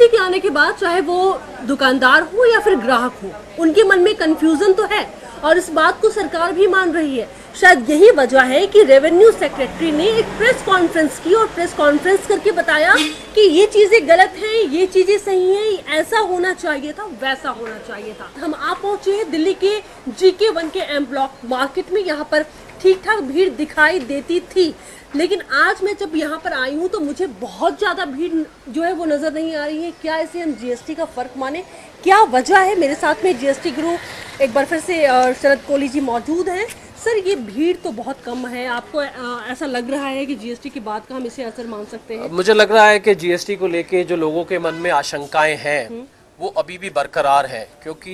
GST के आने के बाद चाहे वो दुकानदार हो या फिर ग्राहक हो, उनके मन में कंफ्यूजन तो है और इस बात को सरकार भी मान रही है। शायद यही वजह है कि रेवेन्यू सेक्रेटरी ने एक प्रेस कॉन्फ्रेंस की और प्रेस कॉन्फ्रेंस करके बताया कि ये चीजें गलत हैं, ये चीजें सही हैं, ऐसा होना चाहिए था, वैसा होना चाहिए था। हम आप पहुंचे हैं दिल्ली के GK1 के एम ब्लॉक मार्केट में। यहाँ पर ठीक ठाक भीड़ दिखाई देती थी, लेकिन आज मैं जब यहाँ पर आई हूँ तो मुझे बहुत ज़्यादा भीड़ जो है वो नज़र नहीं आ रही है। क्या इसे हम GST का फ़र्क माने, क्या वजह है? मेरे साथ में GST गुरु एक बार फिर से शरद कोहली जी मौजूद हैं। सर, ये भीड़ तो बहुत कम है, आपको ऐसा लग रहा है कि GST के बाद का हम इसे असर मान सकते हैं? मुझे लग रहा है कि GST को लेके जो लोगों के मन में आशंकाएं हैं वो अभी भी बरकरार है, क्योंकि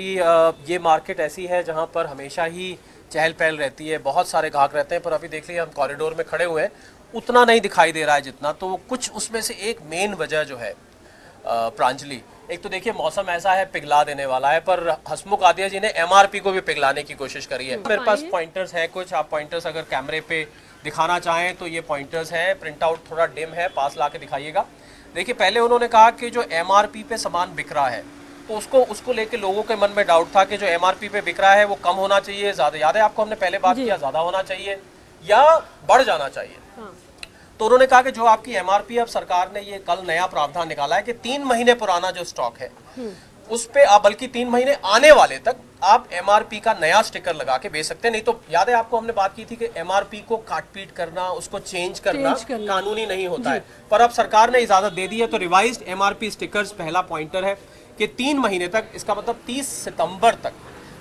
ये मार्केट ऐसी है जहाँ पर हमेशा ही चहल पहल रहती है, बहुत सारे ग्राहक रहते हैं। पर अभी देख लीजिए हम कॉरिडोर में खड़े हुए हैं, उतना नहीं दिखाई दे रहा है जितना। तो कुछ उसमें से एक मेन वजह जो है प्रांजलि, एक तो देखिए मौसम ऐसा है पिघला देने वाला है, पर हसमुख आदिया जी ने MRP को भी पिघलाने की कोशिश करी है। मेरे पास पॉइंटर्स हैं कुछ, आप पॉइंटर्स अगर कैमरे पे दिखाना चाहें तो ये पॉइंटर्स हैं। प्रिंट आउट थोड़ा डिम है, पास ला के दिखाइएगा। देखिए पहले उन्होंने कहा कि जो MRP पे सामान बिक रहा है तो उसको लेके लोगों के मन में डाउट था कि जो MRP पे बिक रहा है वो कम होना चाहिए, ज़्यादा। याद है आपको, हमने पहले बात किया, ज़्यादा होना चाहिए या बढ़ जाना चाहिए। हाँ। तो उन्होंने कहा कि जो आपकी MRP, अब सरकार ने ये कल नया प्रावधान निकाला है कि 3 महीने पुराना जो स्टॉक है उस पे आप, बल्कि 3 महीने आने वाले तक आप MRP का नया स्टिकर लगा के बेच सकते हैं। नहीं तो याद है आपको, हमने बात की थी कि MRP को काट-पीट करना, उसको चेंज करना कानूनी नहीं होता है। पर अब सरकार ने इजाजत दे दी है। तो रिवाइज्ड MRP स्टिकर्स पहला पॉइंटर है कि 3 महीने तक, इसका मतलब 30 सितंबर तक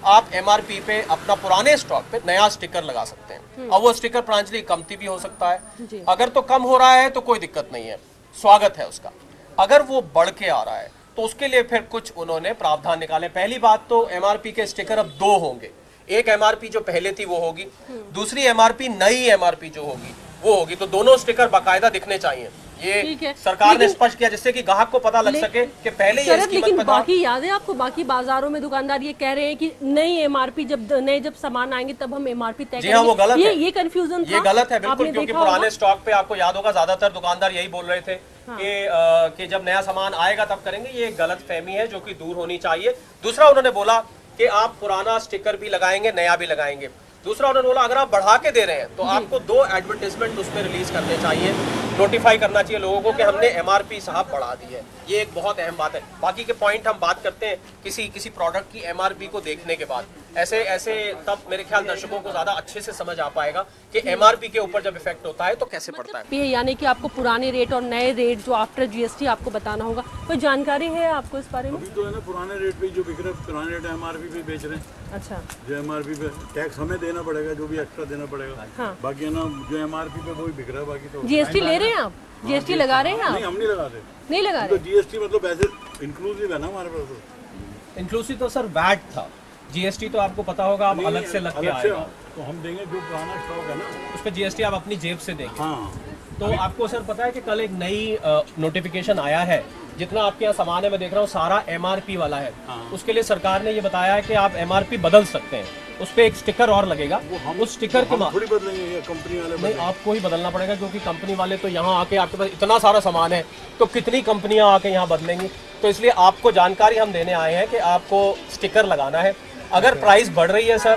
आप MRP पे अपना पुराने स्टॉक पे नया स्टिकर लगा सकते हैं। अब वो स्टिकर प्रांजलि कमती भी हो सकता है, अगर तो कम हो रहा है तो कोई दिक्कत नहीं है, स्वागत है उसका। अगर वो बढ़ के आ रहा है तो उसके लिए फिर कुछ उन्होंने प्रावधान निकाले। पहली बात तो MRP के स्टिकर अब 2 होंगे, एक MRP जो पहले थी वो होगी, दूसरी MRP नई MRP जो होगी वो होगी। तो दोनों स्टिकर बाकायदा दिखने चाहिए, ये सरकार ने स्पष्ट किया, जिससे कि ग्राहक को पता लग सके कि पहले ये इसकी कीमत पे था। बाकी याद है आपको, बाकी बाजारों में दुकानदार ये कह रहे हैं कि नई MRP जब सामान आएंगे तब हम MRP तय करेंगे। वो गलत है, ये कंफ्यूजन था, ये गलत है बिल्कुल, क्योंकि पुराने स्टॉक पे आपको याद होगा ज्यादातर दुकानदार यही बोल रहे थे कि जब नया सामान आएगा तब करेंगे। ये गलत फहमी है जो कि दूर होनी चाहिए। दूसरा उन्होंने बोला कि आप पुराना स्टिकर भी लगाएंगे, नया भी लगाएंगे। दूसरा उन्होंने बोला अगर आप बढ़ा के दे रहे हैं तो आपको 2 एडवर्टाइजमेंट उसमें रिलीज करने चाहिए, नोटिफाई करना चाहिए लोगों को कि हमने MRP साहब बढ़ा दी है। ये एक बहुत अहम बात है। बाकी के पॉइंट हम बात करते हैं किसी प्रोडक्ट की MRP को देखने के बाद। ऐसे तब मेरे ख्याल दर्शकों को ज्यादा अच्छे से समझ आ पाएगा कि MRP के ऊपर जब इफेक्ट होता है तो कैसे पड़ता है। यानी कि आपको पुराने रेट और नए रेट जो आफ्टर GST आपको बताना होगा। कोई जानकारी है आपको इस बारे में? अभी तो है ना, पुराने रेट पे जो बिक रहे हैं, पुराने रेट MRP पे बेच रहे हैं। अच्छा, जो MRP पे टैक्स हमें देना पड़ेगा, जो भी एक्स्ट्रा देना पड़ेगा। हाँ। बाकी है ना, जो MRP पे वो ही बिक रहा है। बाकी तो GST ले रहे हैं आप? GST लगा रहे हैं आप? नहीं, हम नहीं लगाते। नहीं लगा रहे? तो GST मतलब ऐसे इंक्लूसिव है ना हमारे पास। तो इंक्लूसिव तो सर वैट था, GST तो आपको पता होगा आप अलग से लग के आएगा। तो हम देंगे जो पुराना स्टॉक है ना, उस पर GST आप अपनी जेब से देंगे। हाँ। तो आपको सर पता है कि कल एक नई नोटिफिकेशन आया है, जितना आपके यहाँ सामान है मैं देख रहा हूँ सारा MRP वाला है। उसके लिए सरकार ने ये बताया है कि आप MRP बदल सकते हैं, उस पे एक स्टिकर और लगेगा। उस स्टिकर के थोड़ी बदलेंगे, कंपनी वाले नहीं, आपको ही बदलना पड़ेगा, क्योंकि कंपनी वाले तो यहाँ आके आपके पास इतना सारा सामान है तो कितनी कंपनियाँ आके यहाँ बदलेंगी। तो इसलिए आपको जानकारी हम देने आए हैं कि आपको स्टिकर लगाना है। अगर प्राइस बढ़ रही है सर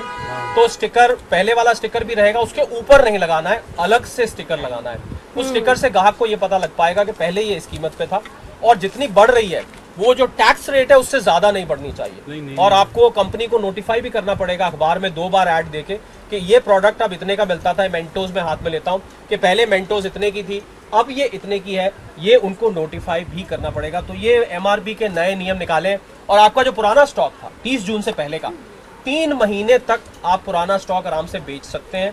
तो स्टिकर, पहले वाला स्टिकर भी रहेगा, उसके ऊपर नहीं लगाना है, अलग से स्टिकर लगाना है। उस स्टिकर से ग्राहक को ये पता लग पाएगा कि पहले ये इस कीमत पे था, और जितनी बढ़ रही है वो जो टैक्स रेट है उससे ज्यादा नहीं बढ़नी चाहिए। नहीं। और आपको कंपनी को नोटिफाई भी करना पड़ेगा अखबार में 2 बार ऐड देके कि ये प्रोडक्ट अब इतने का मिलता था। मेंटोज में हाथ में लेता हूँ कि पहले मेंटोज इतने की थी, अब ये इतने की है, ये उनको नोटिफाई भी करना पड़ेगा। तो ये MRP के नए नियम निकाले। और आपका जो पुराना स्टॉक था 30 जून से पहले का, 3 महीने तक आप पुराना स्टॉक आराम से बेच सकते हैं,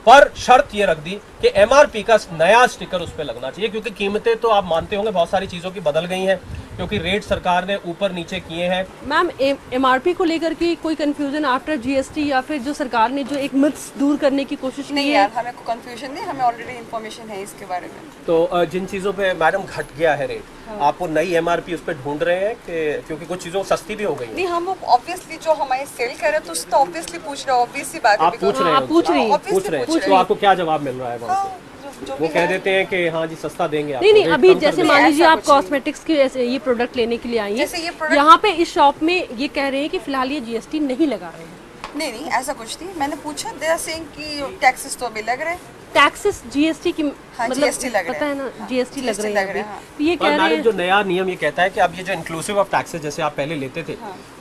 पर शर्त ये रख दी कि MRP का नया स्टिकर उस पर लगना चाहिए, क्योंकि कीमतें तो आप मानते होंगे बहुत सारी चीज़ों की बदल गई हैं, क्योंकि रेट सरकार ने ऊपर नीचे किए हैं। मैम, MRP को लेकर के कोई कंफ्यूजन आफ्टर GST, या फिर जो सरकार ने जो एक मिथ्स दूर करने की कोशिश नहीं यार, हमें कोई कंफ्यूजन नहीं, हमें ऑलरेडी इन्फॉर्मेशन है इसके बारे में। तो जिन चीज़ों पे मैडम घट गया है रेट, आप वो नई MRP उस पर ढूंढ रहे हैं कि क्योंकि कुछ चीज़ों सस्ती भी हो गई है? नहीं, हम ऑब्वियसली जो हमारे सेल कर रहे हैं तो उसको ऑब्वियसली पूछ रहे हैं, ऑब्वियस सी बात है। आप पूछ रहे हैं, तो आपको क्या जवाब मिल रहा है वहाँ से? वो कह देते हैं कि हाँ जी सस्ता देंगे आपको, नहीं नहीं, रेट अभी कम कर जैसे देंगे। मान लीजिए ऐसा आप कुछ नहीं। कॉस्मेटिक्स के ये प्रोडक्ट लेने के लिए आई जैसे ये हैं, product- यहाँ पे इस शॉप में ये कह रहे हैं कि फिलहाल ये जीएसटी नहीं लगा रहे हैं। नहीं ऐसा कुछ नहीं, मैंने पूछा दे आर सेइंग कि टैक्सेस तो अभी लग रहे हैं। टैक्सेस जीएसटी की हाँ, मतलब GST लग रहे पता है ना, हैं। जीएसटी लग GST रहे लग हैं रहे अभी। हैं, हाँ। तो ये पर कह रहे मैडम हैं जो नया नियम ये कहता है कि अब ये जो इंक्लूसिव ऑफ टैक्सेस जैसे आप पहले लेते थे,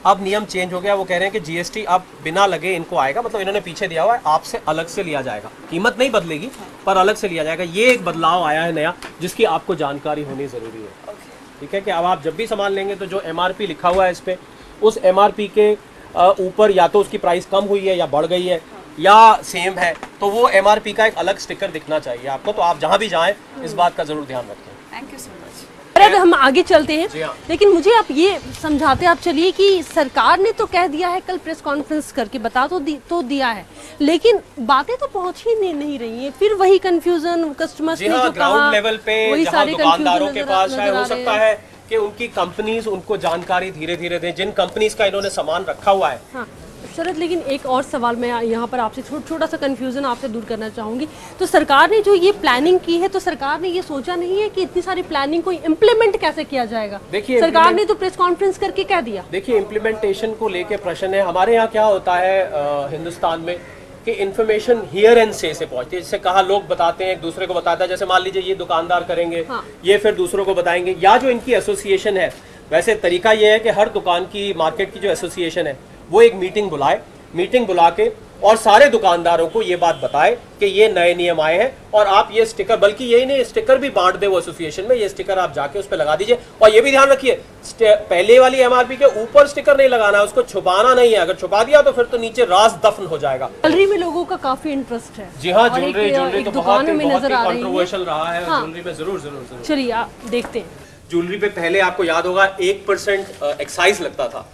अब नियम चेंज हो गया। वो कह रहे हैं कि जीएसटी अब बिना लगे इनको आएगा, मतलब इन्होंने पीछे दिया हुआ है, आपसे अलग से लिया जाएगा, कीमत नहीं बदलेगी पर अलग से लिया जाएगा। ये एक बदलाव आया है नया, जिसकी आपको जानकारी होनी जरूरी है। ठीक है कि अब आप जब भी सामान लेंगे तो जो एमआरपी लिखा हुआ है इस पे, उस एमआरपी के ऊपर या तो उसकी प्राइस कम हुई है या बढ़ गई है या सेम है, तो वो एमआरपी का एक अलग स्टिकर दिखना चाहिए आपको। तो आप जहां भी जाएं इस बात का जरूर ध्यान रखें। Thank you so much. अरे हम आगे चलते जी हैं, हाँ। लेकिन मुझे आप ये समझाते आप चलिए कि सरकार ने तो कह दिया है, कल प्रेस कॉन्फ्रेंस करके बता तो दिया है, लेकिन बातें तो पहुंच ही नहीं रही हैं। फिर वही कंफ्यूजन कस्टमर्स जी ने हाँ, जो कहा, ग्राउंड लेवल पे वही जहाँ सारे दुकानदारों confusion के पास नजर शायद आ हो रहे सकता हैं। है कि उनकी कंपनीज उनको जानकारी धीरे धीरे दें, जिन कंपनीज का इन्होंने सामान रखा हुआ है। हाँ शरद, लेकिन एक और सवाल मैं यहाँ पर आपसे छोटा सा कंफ्यूजन आपसे दूर करना चाहूंगी। तो सरकार ने जो ये प्लानिंग की है, तो सरकार ने ये सोचा नहीं है कि इतनी सारी प्लानिंग को इम्प्लीमेंट कैसे किया जाएगा? देखिए, सरकार ने तो प्रेस कॉन्फ्रेंस करके कह दिया। देखिए, इम्प्लीमेंटेशन को लेके प्रश्न है। हमारे यहाँ क्या होता है हिंदुस्तान में कि इन्फॉर्मेशन हियर एंड से पहुंचती है। जैसे कहा, लोग बताते हैं, एक दूसरे को बताता है। जैसे मान लीजिए ये दुकानदार करेंगे, हाँ। ये फिर दूसरों को बताएंगे, या जो इनकी एसोसिएशन है, वैसे तरीका ये है कि हर दुकान की, मार्केट की जो एसोसिएशन है, वो एक मीटिंग बुलाए, मीटिंग बुला के और सारे दुकानदारों को ये बात बताए कि ये नए नियम आए हैं और आप ये स्टिकर, बल्कि यही नहीं, स्टिकर भी बांट दे वो एसोसिएशन में, ये स्टिकर आप जाके उस पर लगा दीजिए। और ये भी ध्यान रखिए, पहले वाली एमआरपी के ऊपर स्टिकर नहीं लगाना है, उसको छुपाना नहीं है। अगर छुपा दिया तो फिर तो नीचे राज दफन हो जाएगा। ज्वेलरी में लोगों का काफी इंटरेस्ट है। जी हाँ, और ज्वेलरी एक तो बहुत दुकान में ही नजर आ रही है। कंट्रोवर्शियल रहा है हाँ। ज्वेलरी में। जरूर जरूर जरूर चलिए आप देखते हैं। ज्वेलरी पे पहले आपको याद होगा 1% एक्साइज लगता था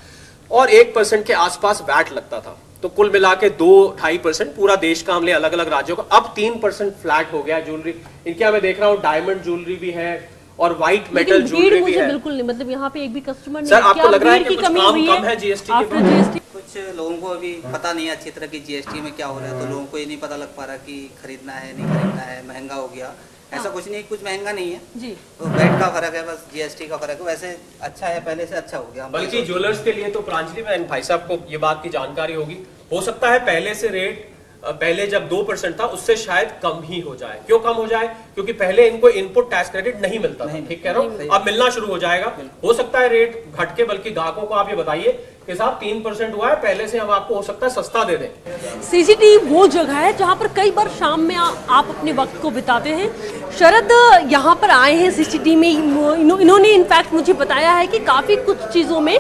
और 1% के आसपास वैट लगता था, तो कुल मिला के 2-2.5% पूरा देश का हमले अलग अलग राज्यों का। अब 3% फ्लैट हो गया ज्वेलरी। इनके मैं देख रहा हूँ डायमंड ज्वेलरी भी है और व्हाइट मेटल लेकिन भीड़ ज्वेलरी भी मुझे है। बिल्कुल नहीं, मतलब यहाँ पे एक भी कस्टमर नहीं। सर, आपको क्या लग रहा है भीड़ कि की कुछ कमी काम हुई कम है है जीएसटी के आफ्टर बाद? जीएसटी? कुछ लोगों को अभी पता नहीं है अच्छी तरह की जीएसटी में क्या हो रहा है, तो लोगों को ये नहीं पता लग पा रहा कि खरीदना है नहीं खरीदना है, महंगा हो गया। ऐसा कुछ नहीं, कुछ महंगा नहीं है जी, तो वेट का फर्क है, बस जीएसटी का फर्क है। वैसे अच्छा है, पहले से अच्छा हो गया। बल्कि ज्वेलर्स के लिए तो प्रांजलि बहन, भाई साहब को ये बात की जानकारी होगी, हो सकता है पहले से रेट, पहले जब 2% था उससे शायद कम ही हो जाए। क्यों कम हो जाए? क्योंकि पहले इनको इनपुट टैक्स क्रेडिट नहीं मिलता था। ठीक कह रहा हूँ, अब मिलना शुरू हो जाएगा। हो सकता है रेट घट के, बल्कि ग्राहकों को आप ये बताइए कि साहब 3% हुआ है, पहले से हम आपको हो सकता है सस्ता दे दें। सीसीटी वो जगह है जहाँ पर कई बार शाम में आप अपने वक्त को बिताते हैं। शरद यहाँ पर आए हैं सीसीटी में, इन्होंने इनफैक्ट मुझे बताया है कि काफी कुछ चीजों में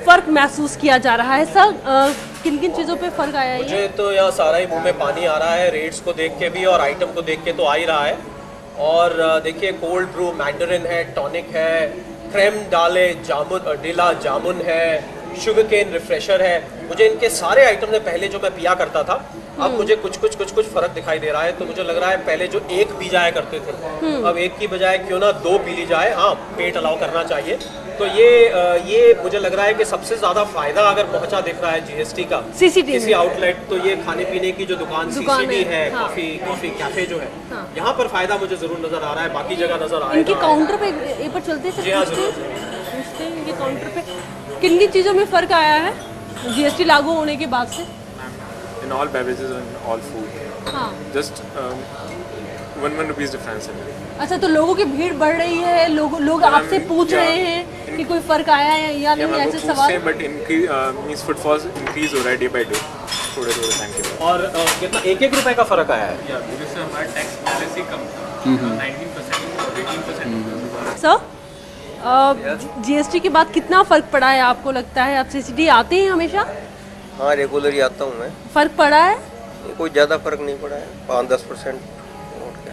फर्क महसूस किया जा रहा है। सर किन किन चीजों पे फर्क आया है? मुझे तो यहाँ सारा ही मुंह में पानी आ रहा है, रेट्स को देख के भी और आइटम को देख के तो आ ही रहा है। और देखिए, कोल्ड ब्रू मैंडरिन है, टॉनिक है, क्रेम डाले जामुन डिला जामुन है, शुगर केन रिफ्रेशर है। मुझे इनके सारे आइटम ने पहले जो मैं पिया करता था, अब मुझे कुछ फर्क दिखाई दे रहा है। तो मुझे लग रहा है पहले जो एक पी जाया करते थे, अब एक की बजाय क्यों ना 2 पी ली जाए। हाँ, पेट अलाउ करना चाहिए। तो ये मुझे लग रहा है कि सबसे ज्यादा फायदा अगर पहुंचा दिख रहा है जीएसटी का सीसीटी किसी आउटलेट, तो ये खाने पीने की जो दुकान सीसीडी है, हाँ। कॉफी कैफे जो है, हाँ। यहाँ पर फायदा मुझे जरूर नजर आ रहा है। बाकी जगह नजर आएगा। इनके काउंटर पे एक बार चलते हैं, जी हाँ, पूछते हैं इनके काउंटर पे किन किन चीजों में फर्क आया है जीएसटी लागू होने के बाद से? In all beverages and all food, हाँ, just 1 rupees difference in it. अच्छा, तो लोगों की भीड़ बढ़ रही है, लोग आपसे पूछ रहे हैं कि कोई फर्क आया है या Yeah, नहीं, मैं ऐसे वो सवाल? but increase means footfalls increase हो रहा है day by day, थोड़े थैंक यू। और कितना 1-1 रुपए का फर्क आया है? because हमारा टैक्स पहले से कम था, 19% और 18%। सर जीएसटी के बाद कितना फर्क पड़ा है आपको लगता है? आप सीसीडी आते हैं हमेशा? हाँ, रेगुलर ही आता हूँ मैं। फर्क पड़ा है? कोई ज़्यादा फर्क नहीं पड़ा है, 5-10%।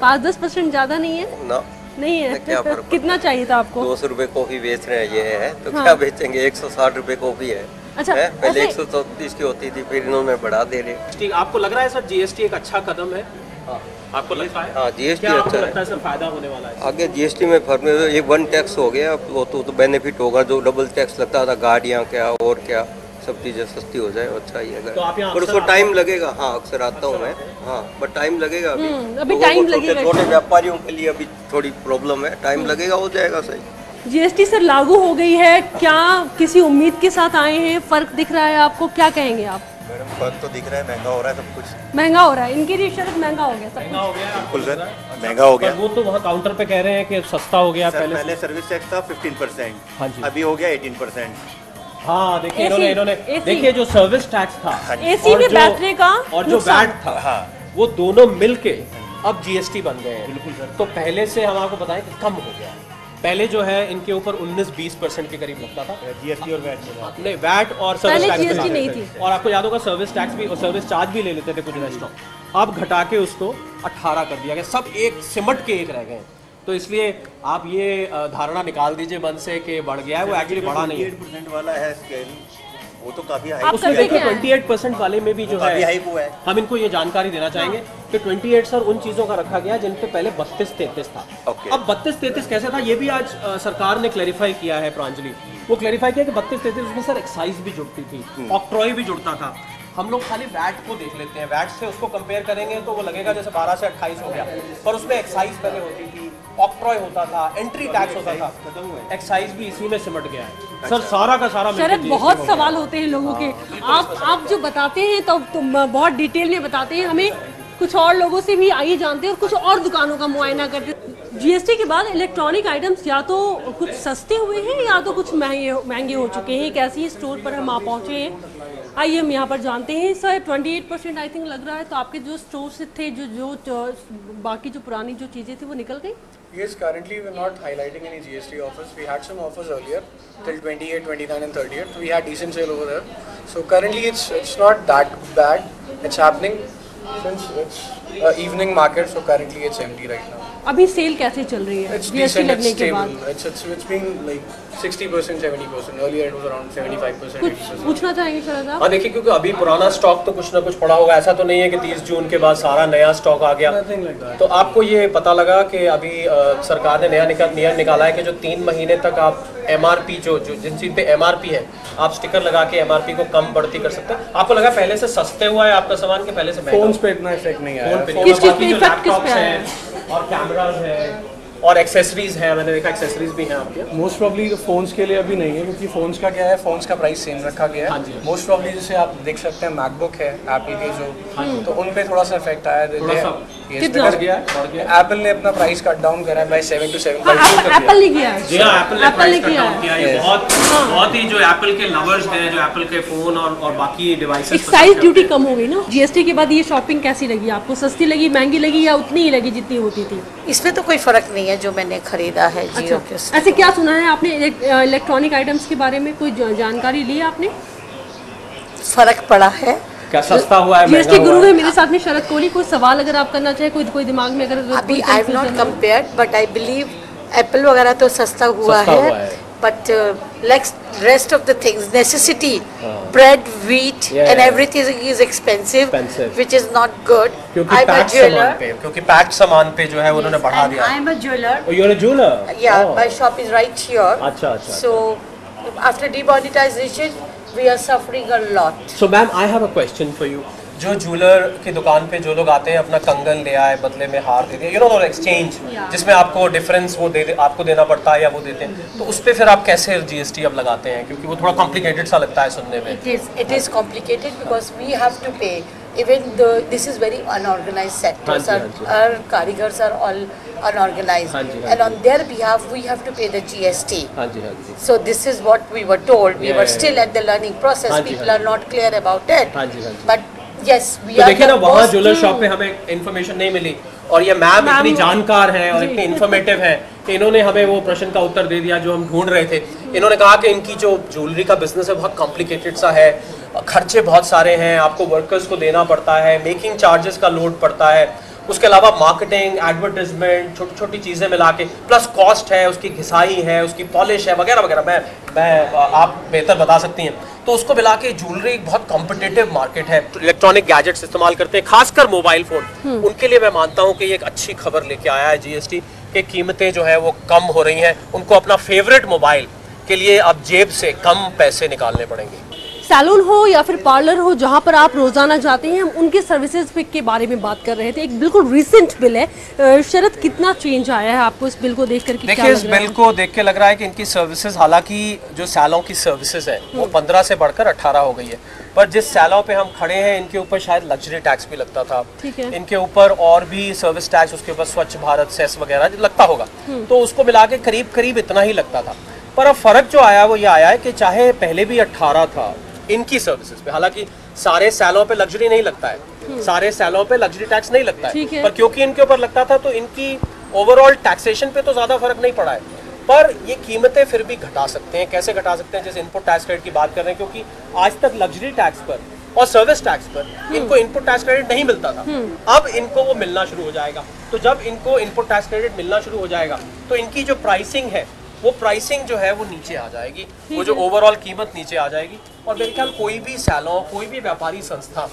5-10% ज़्यादा नहीं है? ना, नहीं है। क्या फर्क पड़ता कितना चाहिए था आपको? 200 रुपये कॉफ़ी बेच रहे हैं, ये है तो हाँ। क्या बेचेंगे? 160 रुपये कॉफ़ी है। अच्छा, है? पहले ऐसे- 134 की होती थी, फिर इन्होंने बढ़ा दे रहे। ठीक, आपको लग रहा है सर जीएसटी एक अच्छा कदम है? आपको लगता है? हाँ, जीएसटी क्या आपको अच्छा लगता है। है सर फायदा होने वाला है? आगे जीएसटी में फर्क में ये 1 टैक्स हो गया, वो तो बेनिफिट होगा। जो डबल टैक्स लगता था, गाड़ियाँ क्या और क्या सब चीज़ें सस्ती हो जाए अच्छा ही है। तो आप यहाँ पर अक्सर उसको आते टाइम लगेगा। हाँ अक्सर आता हूँ मैं। हाँ बट टाइम लगेगा अभी। अभी लोगों टाइम को लगेगा। छोटे व्यापारियों के लिए अभी थोड़ी प्रॉब्लम है, टाइम लगेगा, हो जाएगा सही। जीएसटी सर लागू हो गई है, क्या किसी उम्मीद के साथ आए हैं? फर्क दिख रहा है आपको? क्या कहेंगे आप? मैडम फर्क तो दिख रहा है, महंगा हो रहा है सब कुछ। महंगा हो रहा है, इनके लिए शरद महंगा हो गया सब महंगा हो गया बिल्कुल सर, महंगा हो गया। पर वो तो वहाँ काउंटर पे कह रहे हैं कि सस्ता हो गया। पहले सर्विस टैक्स था 15%, हाँ जी। अभी हो गया 18%। हाँ देखिए इन्होंने AC देखिए जो सर्विस टैक्स था एसी में बैठने का और जो वैट था, हाँ वो दोनों मिलके अब जीएसटी बन गए हैं। बिल्कुल सर। तो पहले से हम आपको बताएं कि कम हो गया। पहले जो है इनके ऊपर 19-20% के करीब लगता था जीएसटी और वैट नहीं, वैट और सर्विस पहले टैक्स GST नहीं थी। और आपको याद होगा सर्विस टैक्स भी और सर्विस चार्ज भी ले लेते थे कुछ रेस्टोरेंट। अब घटा के उसको 18 कर दिया गया, सब एक सिमट के एक रह गए। तो इसलिए आप ये धारणा निकाल दीजिए मन से कि बढ़ गया है, वो एक्चुअली बढ़ा नहीं है। 28% वाला है स्केल, वो तो काफी हाई। उसमें देखिए 28% वाले में भी जो है हाई हुआ है। हम इनको ये जानकारी देना चाहेंगे कि 28 सर उन चीज़ों का रखा गया जिन पे पहले 32-33 था। अब 32-33 कैसे था ये भी आज सरकार ने क्लैरिफाई किया है। प्रांजलि वो क्लैरिफाई किया कि 32-33 उसमें सर एक्साइज भी जुड़ती थी, ऑक्ट्रॉय भी जुड़ता था। हम लोग खाली वैट को देख लेते हैं, वैट से उसको कंपेयर करेंगे तो वो लगेगा जैसे 12 से 28 हो गया, पर उसमें एक्साइज पहले होती थी, ऑक्ट्रॉय होता था, एंट्री टैक्स होता था, एक्साइज भी इसी में सिमट गया है। सर सारा का सारा शरद बहुत सवाल होते हैं लोगों के। आप जो बताते हैं तो बहुत डिटेल में बताते हैं, हमें कुछ और लोगों से भी आइए जानते हैं और कुछ और दुकानों का मुआयना करते हैं। जीएसटी के बाद इलेक्ट्रॉनिक आइटम्स या तो कुछ सस्ते हुए हैं या तो कुछ महंगे हो चुके हैं। एक ऐसी ही स्टोर पर हम आ पहुँचे हैं, आइए हम यहाँ पर जानते हैं। सर 28% आई थिंक लग रहा है, तो आपके जो स्टोर से थे जो बाकी जो पुरानी जो चीज़ें थी वो निकल गई? Yes, currently we're not highlighting any GST offers. We had some offers earlier till 28, 29 and 30th. We had decent sale over there. So currently it's not that bad. It's happening since it's evening market, so currently it's empty right now. अभी cell कैसे चल रही है It's GST decent, लगने it's के stable. बाद? It's been like 60%, 70%. Earlier it was around 75%, कुछ 80%. पूछना चाहेंगे शरद आप? हाँ देखिए, क्योंकि अभी पुराना स्टॉक तो कुछ ना कुछ पड़ा होगा, ऐसा तो नहीं है कि 30 जून के बाद सारा नया स्टॉक आ गया। Nothing like that. तो आपको ये पता लगा कि अभी सरकार ने नया नियम निकाला है कि जो 3 महीने तक आप MRP जो जिन चीज पे MRP है आप स्टिकर लगा के MRP को कम बढ़ती कर सकते हैं। आपको लगा पहले से सस्ते हुआ है आपका सामान के पहले से महंगा? Phones पे इतना इफेक्ट नहीं आया। किस चीज पे इफेक्ट किस पे आया? और कैमराज है और एक्सेसरीज है, मैंने देखा एक्सेसरीज भी हैं आपके। मोस्ट प्रॉब्ली फोन्स के लिए अभी नहीं है, क्योंकि फोन्स का क्या है, फोन्स का प्राइस सेम रखा गया हाँ है। जी। मोस्ट प्रॉब्ली जैसे आप देख सकते हैं मैकबुक है एप्पल के जो, तो उन पे थोड़ा सा इफेक्ट आया है। कितना? बढ़ गया एप्पल ने अपना प्राइस कट डाउन करा है बाय 7 to 7 एप्पल ने किया है? जी हाँ, एप्पल ने प्राइस किया कट डाउन किया है। ये बहुत ही जो एप्पल के लवर्स हैं, जो एप्पल के फोन और बाकी डिवाइसेस एक्साइज ड्यूटी कम हो गई ना जीएसटी के बाद। ये शॉपिंग कैसी लगी आपको? सस्ती लगी, महंगी लगी या उतनी ही लगी जितनी होती थी? इसमें तो कोई फर्क नहीं है जो मैंने खरीदा है जियो के साथ। ऐसे क्या सुना है आपने इलेक्ट्रॉनिक आइटम्स के बारे में? कोई जानकारी ली है आपने? फर्क पड़ा है। क्या सस्ता हुआ है, जीएसटी महंगा गुरु हुआ है है? मेरे साथ में शरद कोहली। कोई सवाल अगर आप करना चाहे, कोई दिमाग में अगर अभी I have not compared, but I believe Apple वगैरह तो सस्ता हुआ है, but rest of the things necessity, bread, wheat and everything is expensive, which is not good. क्योंकि पैक्ड सामान पे जो है उन्होंने बढ़ा दिया। I am a jeweller. Oh, you're a jeweler? Yeah, my shop is right here. अच्छा अच्छा। So after demonetization, we are suffering a lot. So ma'am, I have a question for you. जो ज्वेलर की दुकान पे जो लोग आते हैं अपना कंगन ले आए, बदले में हार दे दिया, यू नो एक्सचेंज, जिसमें आपको डिफरेंस वो आपको देना पड़ता है या वो देते हैं, तो उस पे फिर आप कैसे जीएसटी अब लगाते हैं? क्योंकि वो थोड़ा कॉम्प्लिकेटेड सा लगता है सुनने में। It is complicated because we have to pay. Even this is very unorganized sector. Our karigars are all unorganized, and on their behalf we have to pay the GST. So this is what we were told. We were still at the learning process. People are not clear about it. But yes, we तो are देखिए ना, the वहाँ most jeweller shop पे हमें information नहीं मिली, और ये ma'am इतनी जानकार हैं और इतनी इन्फॉर्मेटिव हैं कि इन्होंने हमें वो प्रश्न का उत्तर दे दिया जो हम ढूंढ रहे थे। इन्होंने कहा कि इनकी जो ज्वेलरी का बिजनेस है बहुत कॉम्प्लिकेटेड सा है, खर्चे बहुत सारे हैं, आपको वर्कर्स को देना पड़ता है, मेकिंग चार्जेस का लोड पड़ता है, उसके अलावा मार्केटिंग, एडवर्टाइजमेंट, छोटी छोटी चीज़ें मिला के प्लस कॉस्ट है, उसकी घिसाई है, उसकी पॉलिश है, वगैरह वगैरह। मैं आप बेहतर बता सकती हैं। तो उसको मिला के ज्वेलरी एक बहुत कॉम्पिटिटिव मार्केट है। इलेक्ट्रॉनिक गैजेट्स इस्तेमाल करते हैं, खासकर मोबाइल फ़ोन, उनके लिए मैं मानता हूँ कि ये एक अच्छी खबर लेके आया है जीएसटी कि कीमतें जो है वो कम हो रही हैं। उनको अपना फेवरेट मोबाइल के लिए अब जेब से कम पैसे निकालने पड़ेंगे। सैलून हो या फिर पार्लर हो, जहां पर आप रोजाना जाते हैं, हम उनके सर्विसेज के बारे में बात कर रहे थे। एक बिल्कुल रिसेंट बिल है। शरद, कितना चेंज आया है आपको इस बिल को देख करके? देखिए, इस बिल को देख के लग रहा है कि इनकी सर्विसेज, हालांकि जो सैलून की सर्विसेज है वो 15 से बढ़कर 18 हो गई है, पर जिस सैलून पे हम खड़े हैं इनके ऊपर शायद लग्जरी टैक्स भी लगता था, इनके ऊपर और भी सर्विस टैक्स, उसके ऊपर स्वच्छ भारत सेस वगैरह लगता होगा, तो उसको मिला के करीब करीब इतना ही लगता था। पर अब फर्क जो आया वो ये आया है कि चाहे पहले भी 18 था इनकी सर्विसेज पे, हालांकि सारे सैलून पे लग्जरी नहीं लगता है, सारे सैलून पे लग्जरी टैक्स नहीं लगता है, पर क्योंकि इनके ऊपर लगता था तो इनकी ओवरऑल टैक्सेशन पे तो ज्यादा फर्क नहीं पड़ा है। पर ये कीमतें फिर भी घटा सकते हैं। कैसे घटा सकते हैं? जैसे इनपुट टैक्स क्रेडिट की बात कर रहे हैं, क्योंकि आज तक लग्जरी टैक्स पर और सर्विस टैक्स पर इनको इनपुट टैक्स क्रेडिट नहीं मिलता था, अब इनको वो मिलना शुरू हो जाएगा। तो जब इनको इनपुट टैक्स क्रेडिट मिलना शुरू हो जाएगा तो इनकी जो प्राइसिंग है वो प्राइसिंग जो है वो नीचे आ जाएगी, वो जो ओवरऑल कीमत नीचे आ जाएगी। और मेरे ख्याल कोई भी सैलून, कोई भी व्यापारी संस्था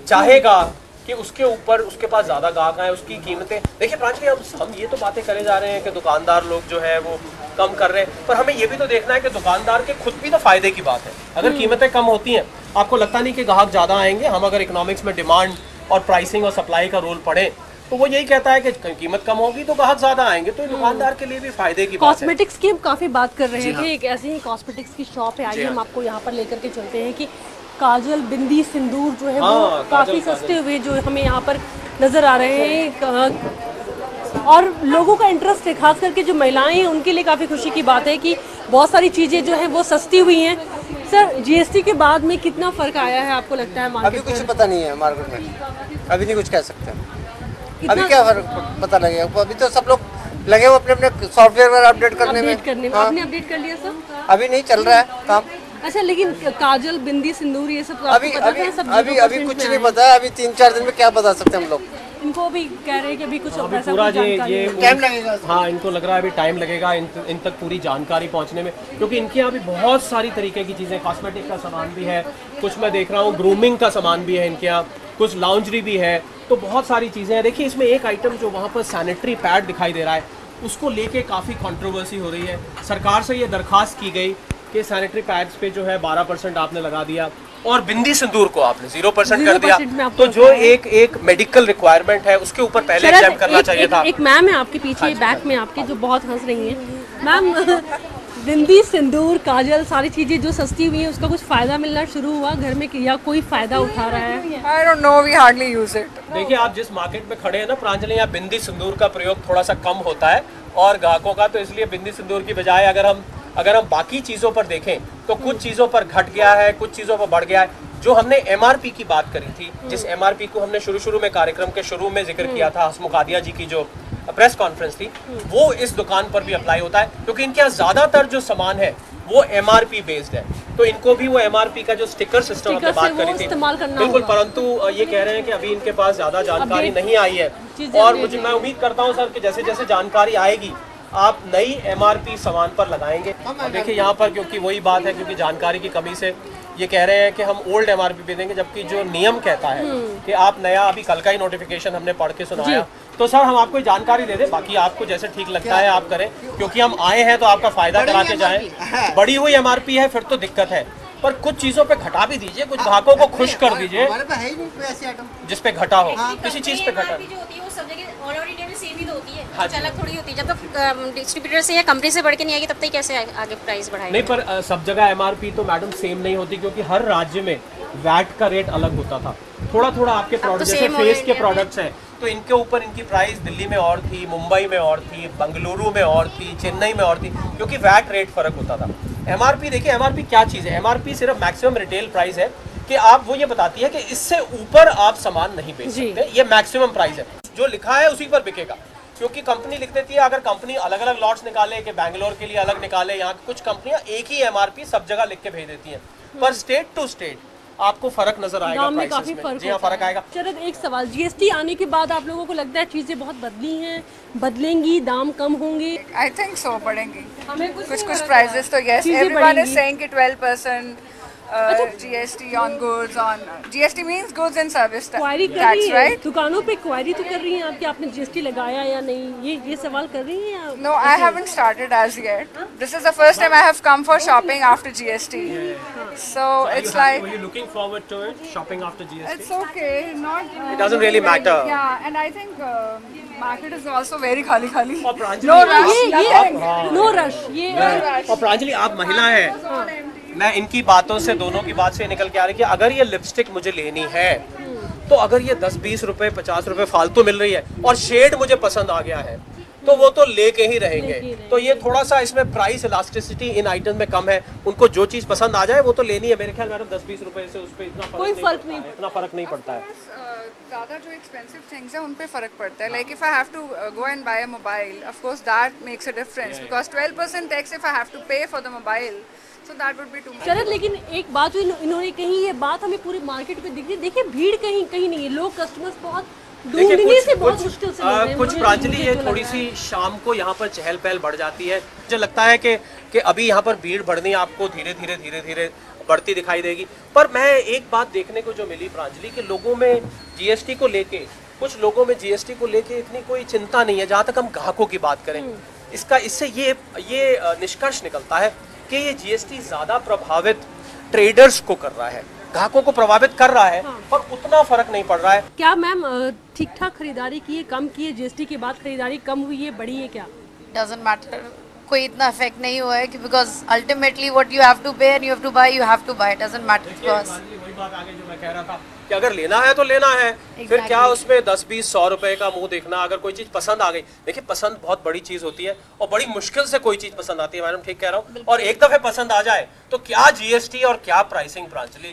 चाहेगा कि उसके ऊपर उसके पास ज्यादा गाहक आए, उसकी कीमतें। देखिए प्रांजलि, हम ये तो बातें करे जा रहे हैं कि दुकानदार लोग जो है वो कम कर रहे हैं, पर हमें ये भी तो देखना है कि दुकानदार के खुद भी तो फायदे की बात है। अगर कीमतें कम होती हैं, आपको लगता नहीं कि ग्राहक ज्यादा आएंगे? हम अगर इकोनॉमिक्स में डिमांड और प्राइसिंग और सप्लाई का रोल पढ़े तो वो यही कहता है कि कीमत कम होगी तो ग्राहक ज्यादा आएंगे, तो दुकानदार के लिए भी फायदे की बात है। कॉस्मेटिक्स की हम काफी बात कर रहे थे, एक ऐसी ही कॉस्मेटिक्स की शॉप है, आइए हम आपको यहाँ पर लेकर के चलते हैं कि काजल, बिंदी, सिंदूर जो है वो काफी सस्ते हुए जो हमें यहाँ पर नजर आ रहे हैं, और लोगों का इंटरेस्ट है, खास करके जो महिलाएं हैं उनके लिए काफी खुशी की बात है कि बहुत सारी चीजें जो है वो सस्ती हुई हैं। सर, जीएसटी के बाद में कितना फर्क आया है आपको लगता है मार्केट अभी कुछ पता नहीं है मार्केट में, अभी नहीं कुछ कह सकते। अभी क्या फर्क पता लगेगा? अभी तो सब लोग लगे वो अपने अपने सॉफ्टवेयर वगैरह अपडेट करने में। आपने अपडेट कर लिया सर? अभी नहीं चल रहा है काम। अच्छा, लेकिन काजल, बिंदी, सिंदूर ये सब अभी कुछ नहीं पता है। अभी 3-4 दिन में क्या बता सकते हैं हम लोग? इनको भी कह रहे हैं कि अभी कुछ पूरा ये टाइम लगेगा। हाँ, इनको लग रहा है अभी टाइम लगेगा इन तक पूरी जानकारी पहुंचने में, क्योंकि इनके यहाँ भी बहुत सारी तरीके की चीज़ें, कॉस्मेटिक का सामान भी है, कुछ मैं देख रहा हूँ ग्रूमिंग का सामान भी है इनके यहाँ, कुछ लाउंजरी भी है, तो बहुत सारी चीज़ें हैं। देखिए, इसमें एक आइटम जो वहाँ पर सैनिटरी पैड दिखाई दे रहा है, उसको लेके काफ़ी कंट्रोवर्सी हो रही है। सरकार से ये दरखास्त की गई कि सैनिटरी पैड्स पे जो है 12% आपने लगा दिया और बिंदी सिंदूर को आपने 0% कर दिया, तो जो एक मेडिकल रिक्वायरमेंट है उसके ऊपर पहले एग्जाम करना चाहिए था। एक मैम है आपके पीछे, बैक में आपके, जो बहुत हंस रही हैं। मैम, बिंदी, सिंदूर, काजल, सारी चीजें जो सस्ती हुई हैं, उसका कुछ फायदा मिलना शुरू हुआ घर में या कोई फायदा उठा रहा है? I don't know, we hardly use it. देखिए, आप जिस मार्केट में खड़े हैं ना प्रांजलि, यहाँ बिंदी सिंदूर का प्रयोग थोड़ा सा कम होता है और ग्राहकों का, तो इसलिए बिंदी सिंदूर की बजाय अगर हम बाकी चीज़ों पर देखें तो कुछ चीज़ों पर घट गया है, कुछ चीज़ों पर बढ़ गया है। जो हमने एमआरपी की बात करी थी, जिस एमआरपी को हमने शुरू में कार्यक्रम के शुरू में जिक्र किया था, हसमुख आदिया जी की जो प्रेस कॉन्फ्रेंस थी, वो इस दुकान पर भी अप्लाई होता है, क्योंकि इनके यहाँ ज़्यादातर जो सामान है वो एमआरपी बेस्ड है, तो इनको भी वो एमआरपी का जो स्टिकर सिस्टम हमने बात करी थी बिल्कुल, परंतु ये कह रहे हैं कि अभी इनके पास ज़्यादा जानकारी नहीं आई है, और मैं उम्मीद करता हूँ सर कि जैसे जैसे जानकारी आएगी आप नई एमआरपी सामान पर लगाएंगे। और देखिए, यहाँ पर क्योंकि वही बात है, क्योंकि जानकारी की कमी से ये कह रहे हैं कि हम ओल्ड एमआरपी पे देंगे, जबकि जो नियम कहता है कि आप नया, अभी कल का ही नोटिफिकेशन हमने पढ़ के सुनाया, तो सर हम आपको जानकारी दे दें, बाकी आपको जैसे ठीक लगता है आप करें, क्योंकि हम आए हैं तो आपका फायदा करा के जाएं। बढ़ी हुई एमआरपी है फिर तो दिक्कत है, पर कुछ चीजों पे घटा भी दीजिए, कुछ ग्राहकों को खुश कर दीजिए जिस पे घटा हो, किसी चीज पे घटा अलग थोड़ी होती है, जब तक डिस्ट्रीब्यूटर से या कंपनी से बढ़ के नहीं आएगी तब तक कैसे आगे प्राइस बढ़ाएंगे? नहीं, पर सब जगह एमआरपी तो मैडम सेम नहीं होती, क्योंकि हर राज्य में वैट का रेट अलग होता था। थोड़ा आपके प्रोडक्ट, जैसे फेस के प्रोडक्ट्स हैं तो इनके ऊपर इनकी प्राइस दिल्ली में और थी, मुंबई में और थी, बेंगलुरु में और थी, चेन्नई में और थी, क्योंकि वैट रेट फर्क होता था। एमआरपी देखिए, एमआरपी क्या चीज़ है? एमआरपी सिर्फ मैक्सिमम रिटेल प्राइस है कि आप, वो ये बताती है कि इससे ऊपर आप सामान नहीं बेच सकते, ये मैक्सिमम प्राइस है, जो लिखा है उसी पर बिकेगा। क्योंकि कंपनी लिख देती है, अगर कंपनी अलग अलग लॉट्स निकाले कि बैंगलोर के लिए अलग निकाले, यहाँ कुछ कंपनियां एक ही एमआरपी सब जगह लिख के भेज देती हैं, पर स्टेट टू स्टेट आपको फर्क नजर आएगा, दाम में काफी फर्क आएगा। शरद, एक सवाल, जीएसटी आने के बाद आप लोगों को लगता है चीजें बहुत बदली हैं, बदलेंगी, दाम कम होंगे? I think so, बढ़ेंगी। कुछ प्राइसेस तो यस, everyone is saying कि 12% GST on goods on GST means goods and service क्वारी कर tax, रही है right? दुकानों पे क्वारी तो कर रही हैं आप कि आपने GST लगाया या नहीं, ये सवाल कर रही हैं आप? No, I haven't started as yet. This is the first time I have come for shopping after GST. So it's like. Were you looking forward to it, shopping after GST? It's okay, not. It doesn't really matter. Yeah, and I think market is also very khali. और Pranjali No rush. No rush. ये और प्रांजलि आप महिला हैं, मैं इनकी बातों से, दोनों की बात से निकल के आ रही है कि अगर ये लिपस्टिक मुझे लेनी है तो अगर ये 10-20 रुपए 50 रुपए फालतू मिल रही है और शेड मुझे पसंद आ गया है तो वो तो लेके ही रहेंगे। तो ये थोड़ा सा इसमें प्राइस इलास्टिसिटी इन आइटम में कम है, उनको जो चीज पसंद आ जाए वो तो लेनी है। मेरे ख्याल मैडम 10-20 रुपए से उस पर इतना फर्क नहीं पड़ता है। ज़्यादा जो एक्सपेंसिव थिंग्स है उन पे फर्क पड़ता है। Like if I have to go and buy a mobile, of course that makes a difference because 12% tax if I have to pay for the mobile, so that would be too much. Sharad, लेकिन एक बात जो इन्होंने कही, ये बात हमें पूरी मार्केट में दिख रही है। देखिए भीड़ कहीं नहीं है, लोग कस्टमर्स बहुत ढूंढने से बहुत मुश्किल से मिल रहे हैं। कुछ प्रांजलि ये थोड़ी सी शाम को यहाँ पर चहल पहल बढ़ जाती है, मुझे लगता है कि अभी यहाँ पर भीड़ बढ़नी आपको धीरे धीरे बढ़ती दिखाई देगी। पर मैं एक बात देखने को जो मिली प्रांजलि कि लोगों में जीएसटी को लेके, कुछ लोगों में जीएसटी को लेके इतनी कोई चिंता नहीं है। जहाँ तक हम ग्राहकों की बात करें, इससे ये निष्कर्ष निकलता है कि ये जीएसटी ज्यादा प्रभावित ट्रेडर्स को कर रहा है, ग्राहकों को प्रभावित कर रहा है, पर उतना फर्क नहीं पड़ रहा है। क्या मैम ठीक ठाक खरीदारी की है, कम की है? जीएसटी के बाद खरीदारी कम हुई है, बढ़ी है क्या? डजंट मैटर, कोई इतना इफेक्ट नहीं हुआ है कि because ultimately what you have to pay and you have to buy, you have to buy, doesn't matter. वही बात आगे जो मैं कह रहा था कि अगर लेना है तो लेना है, फिर क्या उसमें 10-20-100 रुपए का मुंह देखना। अगर कोई चीज पसंद आ गई, देखिए पसंद बहुत बड़ी चीज होती है और बड़ी मुश्किल से कोई चीज पसंद आती है, मैडम ठीक कह रहा हूँ। और एक दफे पसंद आ जाए तो क्या जीएसटी और क्या प्राइसिंग प्रांजलि,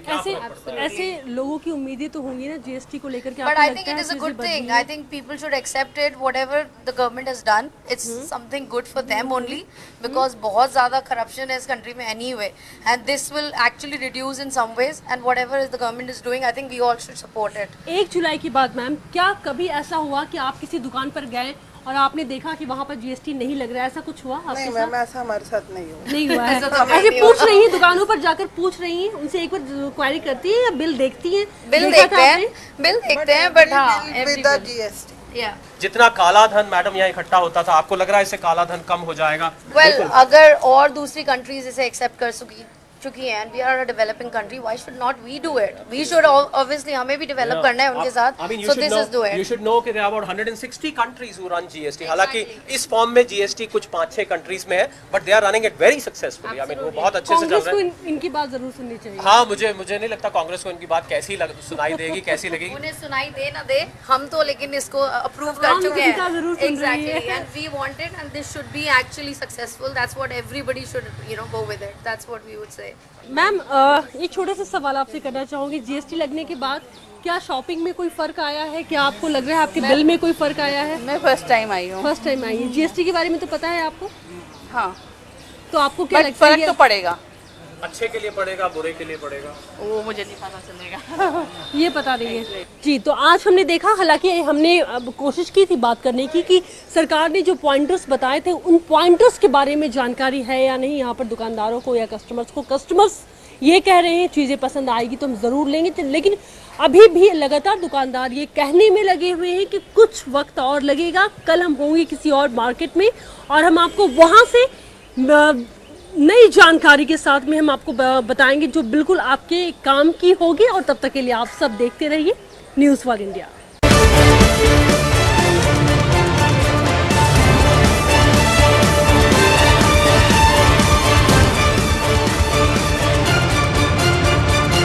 ऐसे लोगों की उम्मीदें तो होंगी ना जीएसटी को लेकर के। But I think it is a good thing, I think people should accept it, whatever the government has done, it's something good for them only, because बहुत ज्यादा करप्शन है इस कंट्री में anyway, and this will actually reduce in some ways, and whatever is the government is doing, I think we all should support it. 1 जुलाई की बात ma'am, क्या कभी ऐसा हुआ कि आप किसी दुकान पर गए और आपने देखा कि वहाँ पर जीएसटी नहीं लग रहा है, ऐसा कुछ हुआ आपके साथ? मैम ऐसा हमारे साथ नहीं हुआ है। ऐसे पूछ रही हैं, दुकानों पर जाकर पूछ रही हैं, उनसे एक बार क्वेरी करती है या बिल देखती हैं? बिल देखते हैं बट हाँ जीएसटी जितना काला धन मैडम यहाँ इकट्ठा होता था, आपको लग रहा है इससे काला धन कम हो जाएगा? वेल अगर और दूसरी कंट्रीज इसे एक्सेप्ट कर चुकी हैं, we are a developing country, why should not we do it? We should obviously, हमें भी डेवलप करना है उनके साथ, so this is do it. You should know कि there are about 160 countries who run GST. हालांकि इस फॉर्म में GST कुछ 5-6 कंट्रीज में है, but they are running it very successfully. I mean वो बहुत अच्छे से चल रहा है। इनकी बात जरूर सुननी चाहिए। हाँ, मुझे नहीं लगता कांग्रेस को इनकी बात कैसी सुनाई देगी, कैसी लगेगी। उन्हें सुनाई दे ना दे, हम तो लेकिन इसको अप्रूव कर चुके हैं। Exactly, and we want it, and this should be actually successful. That's what everybody should, go with it. That's what we would say. Ma'am एक छोटा सा सवाल आपसे करना चाहूँगी, जीएसटी लगने के बाद क्या शॉपिंग में कोई फर्क आया है? क्या आपको लग रहा है आपके बिल में कोई फर्क आया है? मैं फर्स्ट टाइम आई हूँ। फर्स्ट टाइम आई है। जीएसटी के बारे में तो पता है आपको? हाँ। तो आपको क्या लगता है? फर्क तो पड़ेगा, अच्छे के लिए पड़ेगा, बुरे के लिए पड़ेगा, वो मुझे नहीं पता चलेगा। ये पता नहीं है जी। तो आज हमने देखा, हालांकि हमने कोशिश की थी बात करने की कि सरकार ने जो पॉइंटर्स बताए थे उन पॉइंटर्स के बारे में जानकारी है या नहीं यहाँ पर दुकानदारों को या कस्टमर्स को। कस्टमर्स ये कह रहे हैं चीज़ें पसंद आएगी तो हम ज़रूर लेंगे, लेकिन अभी भी लगातार दुकानदार ये कहने में लगे हुए हैं कि कुछ वक्त और लगेगा, कल हम होंगे किसी और मार्केट में और हम आपको वहाँ से नई जानकारी के साथ में हम आपको बताएंगे जो बिल्कुल आपके काम की होगी। और तब तक के लिए आप सब देखते रहिए न्यूज़ 1 इंडिया।